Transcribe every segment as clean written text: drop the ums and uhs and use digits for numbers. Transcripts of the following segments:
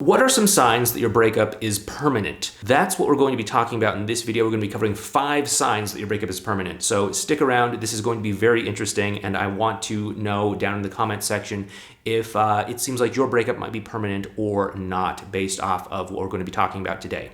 What are some signs that your breakup is permanent? That's what we're going to be talking about in this video. We're going to be covering 5 signs that your breakup is permanent. So stick around. This is going to be very interesting, and I want to know down in the comment section if it seems like your breakup might be permanent or not, based off of what we're going to be talking about today.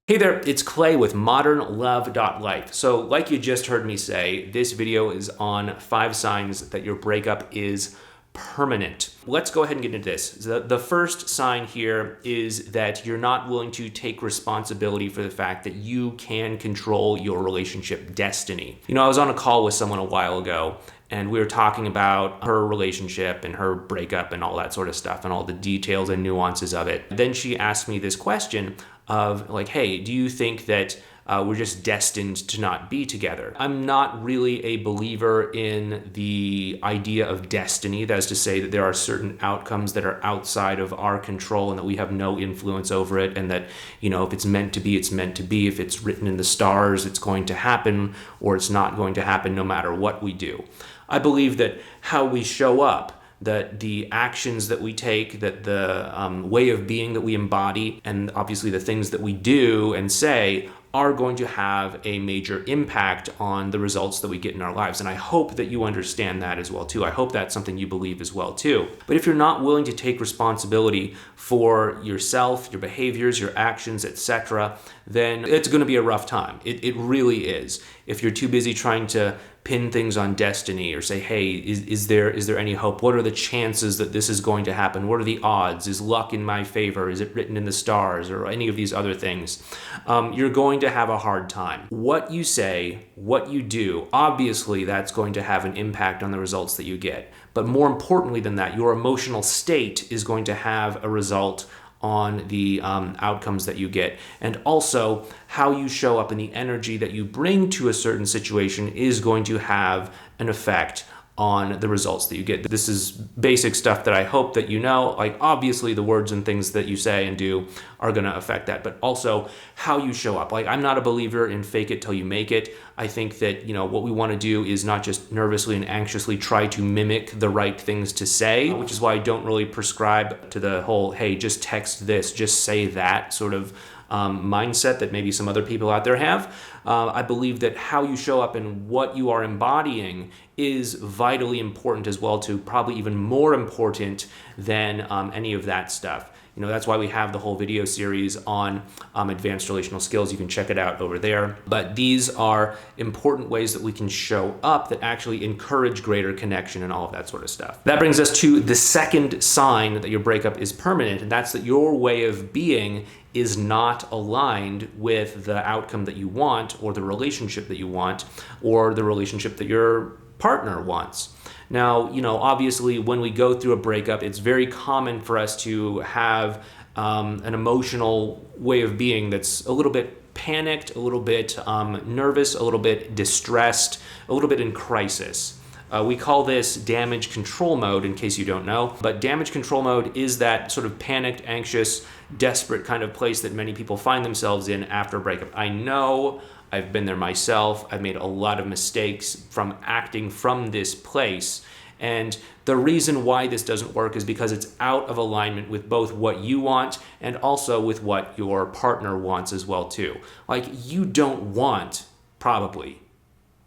Hey there, it's Clay with modernlove.life. So like you just heard me say, this video is on 5 signs that your breakup is permanent. Let's go ahead and get into this. The first sign here is that you're not willing to take responsibility for the fact that you can control your relationship destiny. You know, I was on a call with someone a while ago, and we were talking about her relationship and her breakup and all that sort of stuff and all the details and nuances of it. Then she asked me this question of like, hey, do you think that we're just destined to not be together? I'm not really a believer in the idea of destiny. That is to say that there are certain outcomes that are outside of our control and that we have no influence over it, and that, you know, if it's meant to be, it's meant to be. If it's written in the stars, it's going to happen, or it's not going to happen no matter what we do. I believe that how we show up, that the actions that we take, that the way of being that we embody, and obviously the things that we do and say are going to have a major impact on the results that we get in our lives. And I hope that you understand that as well too. I hope that's something you believe as well too. But if you're not willing to take responsibility for yourself, your behaviors, your actions, etc., then it's going to be a rough time. It really is. If you're too busy trying to pin things on destiny or say, hey, is there any hope? What are the chances that this is going to happen? What are the odds? Is luck in my favor? Is it written in the stars? Or any of these other things? You're going to have a hard time. What you say, what you do, obviously that's going to have an impact on the results that you get. But more importantly than that, your emotional state is going to have a result on the outcomes that you get. And also, how you show up and the energy that you bring to a certain situation is going to have an effect on the results that you get. This is basic stuff that I hope that you know. Like, obviously the words and things that you say and do are going to affect that, but also how you show up. Like, I'm not a believer in fake it till you make it. I think that, you know, what we want to do is not just nervously and anxiously try to mimic the right things to say, which is why I don't really prescribe to the whole, hey, just text this, just say that sort of mindset that maybe some other people out there have. I believe that how you show up and what you are embodying is vitally important as well too, probably even more important than any of that stuff. You know, that's why we have the whole video series on advanced relational skills. You can check it out over there. But these are important ways that we can show up that actually encourage greater connection and all of that sort of stuff. That brings us to the second sign that your breakup is permanent, and that's that your way of being is not aligned with the outcome that you want, or the relationship that you want, or the relationship that your partner wants. Now, you know, obviously when we go through a breakup, it's very common for us to have an emotional way of being that's a little bit panicked, a little bit nervous, a little bit distressed, a little bit in crisis. We call this damage control mode, in case you don't know. But damage control mode is that sort of panicked, anxious, desperate kind of place that many people find themselves in after a breakup. I know, I've been there myself. I've made a lot of mistakes from acting from this place. And the reason why this doesn't work is because it's out of alignment with both what you want and also with what your partner wants as well too. Like, you don't want, probably,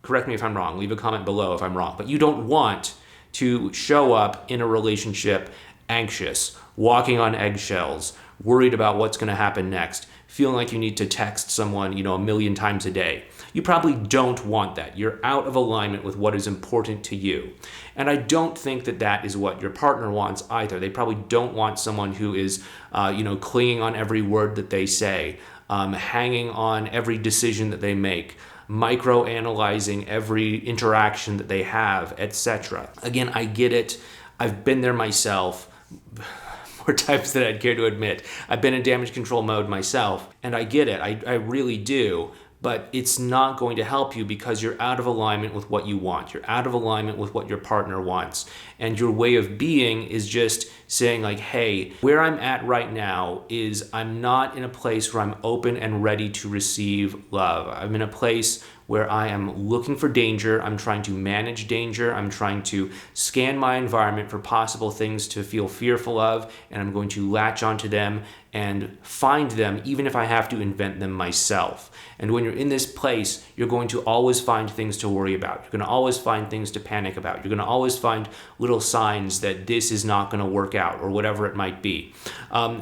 correct me if I'm wrong, leave a comment below if I'm wrong, but you don't want to show up in a relationship anxious, walking on eggshells, worried about what's going to happen next, feeling like you need to text someone, you know, 1,000,000 times a day. You probably don't want that. You're out of alignment with what is important to you. And I don't think that that is what your partner wants either. They probably don't want someone who is, clinging on every word that they say, hanging on every decision that they make, micro-analyzing every interaction that they have, etc. Again, I get it. I've been there myself. More times than I'd care to admit. I've been in damage control mode myself, and I get it. I really do. But it's not going to help you because you're out of alignment with what you want. You're out of alignment with what your partner wants. And your way of being is just saying like, hey, where I'm at right now is I'm not in a place where I'm open and ready to receive love. I'm in a place where I am looking for danger, I'm trying to manage danger, I'm trying to scan my environment for possible things to feel fearful of, and I'm going to latch onto them and find them, even if I have to invent them myself. And when you're in this place, you're going to always find things to worry about. You're going to always find things to panic about. You're going to always find little signs that this is not going to work out, or whatever it might be.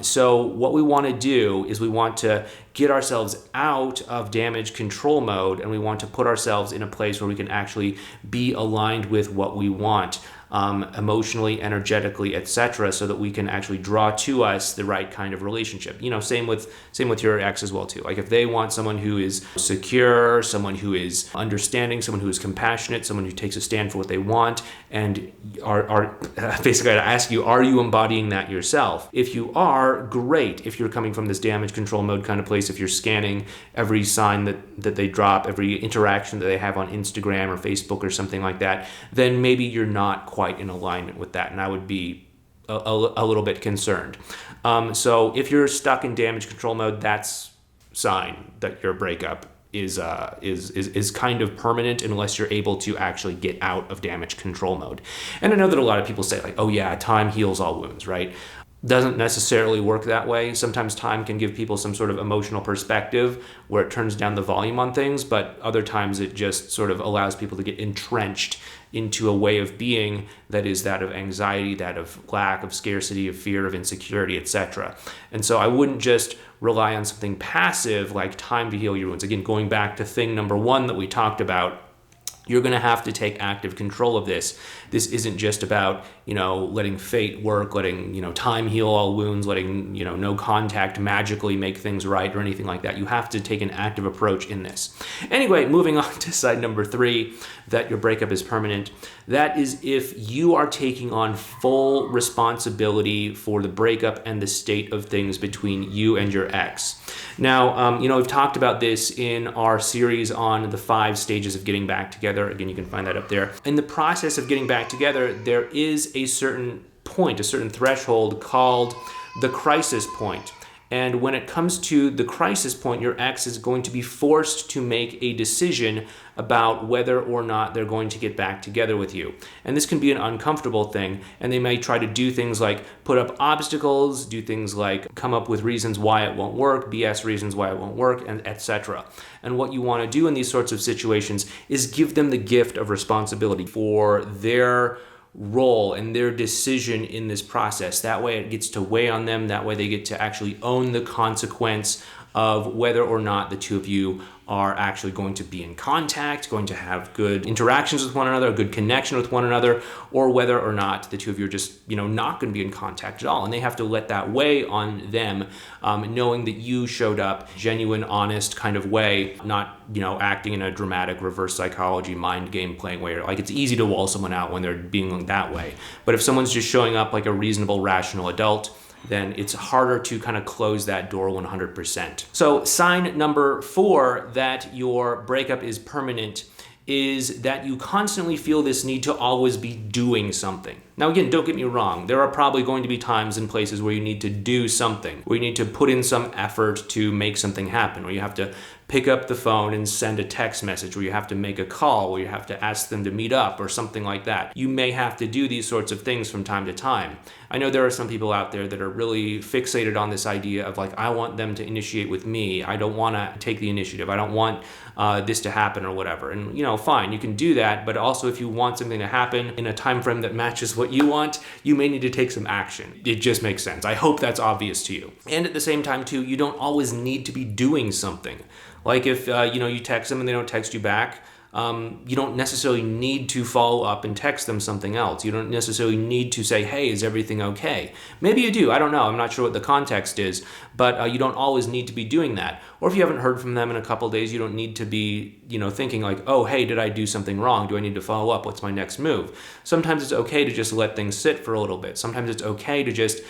So what we want to do is we want to get ourselves out of damage control mode, and we want to put ourselves in a place where we can actually be aligned with what we want. Emotionally, energetically, etc., so that we can actually draw to us the right kind of relationship. Same with your ex as well too. Like if they want someone who is secure, someone who is understanding, someone who is compassionate, someone who takes a stand for what they want, and are basically, I ask you, are you embodying that yourself? If you are, great. If you're coming from this damage control mode kind of place, if you're scanning every sign that they drop, every interaction that they have on Instagram or Facebook or something like that, then maybe you're not quite in alignment with that, and I would be a little bit concerned. So if you're stuck in damage control mode, that's sign that your breakup is kind of permanent, unless you're able to actually get out of damage control mode. And I know that a lot of people say, like, oh yeah, time heals all wounds, right? Doesn't necessarily work that way. Sometimes time can give people some sort of emotional perspective where it turns down the volume on things, but other times it just sort of allows people to get entrenched into a way of being that is that of anxiety, that of lack, of scarcity, of fear, of insecurity, etc. And so I wouldn't just rely on something passive like time to heal your wounds. Again, going back to thing number one that we talked about, you're going to have to take active control of this. This isn't just about, letting fate work, letting, time heal all wounds, letting, no contact magically make things right or anything like that. You have to take an active approach in this. Anyway, moving on to side number 3, that your breakup is permanent. That is if you are taking on full responsibility for the breakup and the state of things between you and your ex. Now, we've talked about this in our series on the 5 stages of getting back together. Again, you can find that up there. In the process of getting back together, there is a certain point, a certain threshold called the crisis point. And when it comes to the crisis point, your ex is going to be forced to make a decision about whether or not they're going to get back together with you. And this can be an uncomfortable thing, and they may try to do things like put up obstacles, do things like come up with reasons why it won't work, BS reasons why it won't work, and etc. And what you want to do in these sorts of situations is give them the gift of responsibility for their role and their decision in this process. That way it gets to weigh on them. That way they get to actually own the consequence of whether or not the two of you are actually going to be in contact, going to have good interactions with one another, a good connection with one another, or whether or not the two of you are just, not going to be in contact at all. And they have to let that weigh on them, knowing that you showed up genuine, honest kind of way, not, acting in a dramatic reverse psychology mind game playing way. Like, it's easy to wall someone out when they're being that way. But if someone's just showing up like a reasonable, rational adult, then it's harder to kind of close that door 100%. So sign number 4 that your breakup is permanent is that you constantly feel this need to always be doing something. Now again, don't get me wrong, there are probably going to be times and places where you need to do something, where you need to put in some effort to make something happen, where you have to pick up the phone and send a text message, where you have to make a call, where you have to ask them to meet up or something like that. You may have to do these sorts of things from time to time. I know there are some people out there that are really fixated on this idea of like, I want them to initiate with me. I don't want to take the initiative. I don't want this to happen or whatever. And fine, you can do that. But also if you want something to happen in a time frame that matches what you want, you may need to take some action. It just makes sense. I hope that's obvious to you. And at the same time too, you don't always need to be doing something. Like if you text them and they don't text you back, you don't necessarily need to follow up and text them something else. You don't necessarily need to say, hey, is everything okay? Maybe you do. I don't know. I'm not sure what the context is, but you don't always need to be doing that. Or if you haven't heard from them in a couple days, you don't need to be, thinking like, oh, hey, did I do something wrong? Do I need to follow up? What's my next move? Sometimes it's okay to just let things sit for a little bit. Sometimes it's okay to just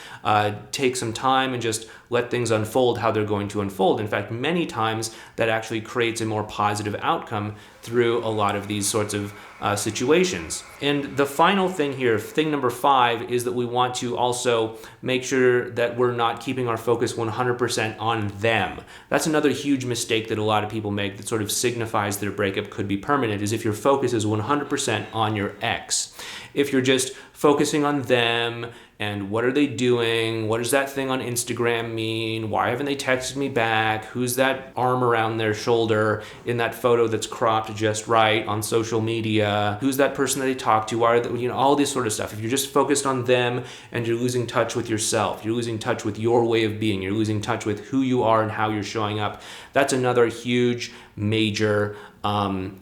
take some time and just let things unfold how they're going to unfold. In fact, many times that actually creates a more positive outcome through a lot of these sorts of situations. And the final thing here, thing number 5, is that we want to also make sure that we're not keeping our focus 100% on them. That's another huge mistake that a lot of people make that sort of signifies their breakup could be permanent, is if your focus is 100% on your ex. If you're just focusing on them and what are they doing, what does that thing on Instagram mean, why haven't they texted me back, who's that arm around their shoulder in that photo that's cropped just right on social media, who's that person that they talk to, why are they, all this sort of stuff. If you're just focused on them and you're losing touch with yourself, you're losing touch with your way of being, you're losing touch with who you are and how you're showing up, that's another huge, major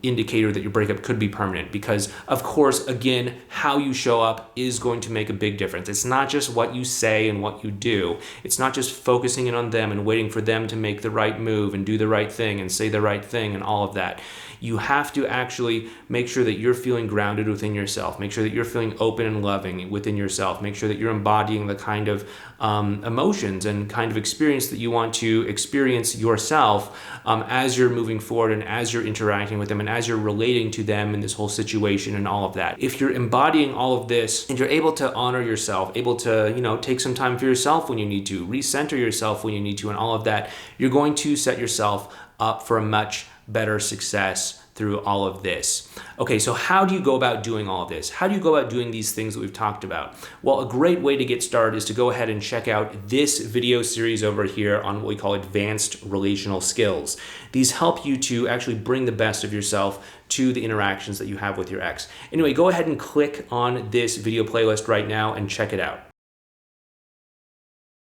indicator that your breakup could be permanent, because of course, again, how you show up is going to make a big difference. It's not just what you say and what you do. It's not just focusing in on them and waiting for them to make the right move and do the right thing and say the right thing and all of that. You have to actually make sure that you're feeling grounded within yourself. Make sure that you're feeling open and loving within yourself. Make sure that you're embodying the kind of emotions and kind of experience that you want to experience yourself as you're moving forward and as you're interacting with them and as you're relating to them in this whole situation and all of that. If you're embodying all of this and you're able to honor yourself, able to, take some time for yourself when you need to, recenter yourself when you need to, and all of that, you're going to set yourself up for a much better success through all of this. Okay, so how do you go about doing all of this? How do you go about doing these things that we've talked about? Well, a great way to get started is to go ahead and check out this video series over here on what we call advanced relational skills. These help you to actually bring the best of yourself to the interactions that you have with your ex. Anyway, go ahead and click on this video playlist right now and check it out.